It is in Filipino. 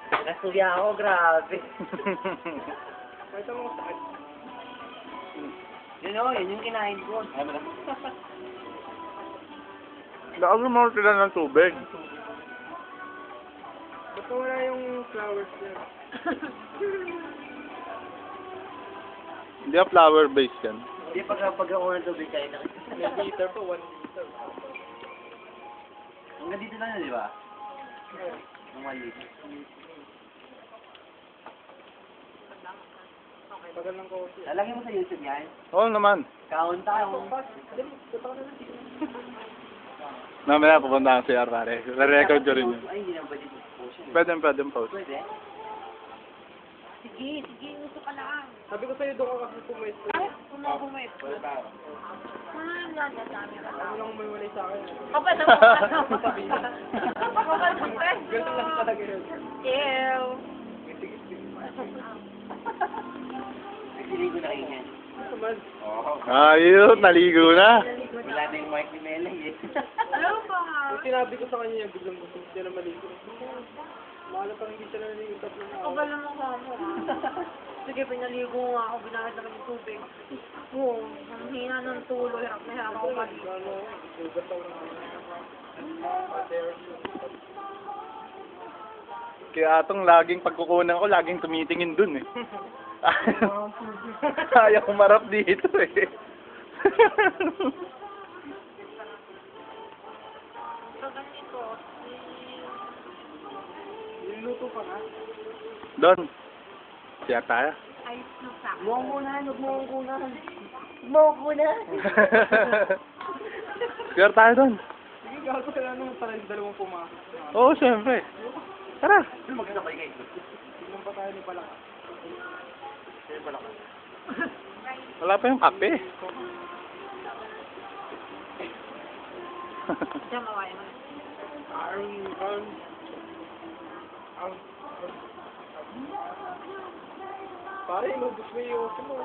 Nasuya ako, grabe. Ito mo sa Yun o, yun yung kinain ko. Laagan mo sila ng tubig. Ba't wala yung flowers niya? Hindi ang flower-based yan. Hindi, pag ako ng tubig kayo na. 1 liter po, 1 liter. Hanggang dito lang yun, di ba? Ang 1 liter. Tagal ng coffee. Lalagyan mo sa YouTube yan. Oo naman. Kaon tayo. Mamaya pupunta ang CR pare. Re-record ko rin yun. Ay, hindi naman ba dito post yun? Pwede post. Pwede. Sige, gusto ka lang. Sabi ko sa'yo doon ka kasi pumesto. Ay, pumesto. Wala. Nadadami ka Ano lang may walay sa akin. Kapal na mo. Sabi niya. Kapal mo pesto. Ganun lang talaga yun. Ew. Siligo na kayo yan. Naman. Oo. Ayun, naligo na. Wala na yung mic ni Melay eh. Ano ba? Yung sinabi ko sa kanya yung biglang gusto niya na maligo. Mahal pa hindi siya naligo tatlo na ako. Kapal na mo Sige, pinaligo nga ako. Binakit na ng tubig. Oo. Ang hina ng tulo. Hirap na hirap ako maligo. Ano, sugat ako na. Kaya atong laging pagkukunan ko, laging tumitingin dun eh. Ayaw kumarap dito eh. So, ganito. Niluto pa nga. Don, siya tayo. Ayos na sa akin. Huwag mo kunan. Siya tayo Don. Sige, gago sila nung pala yung dalawang pumasok. Oo, siyempre. Tara. Magsabay kayo. Tingnan pa tayo ni Palaka. Sino pala ka? Wala pa yung kape. Diyan, mawaya mo. Pare, inubos mo yung uso mo.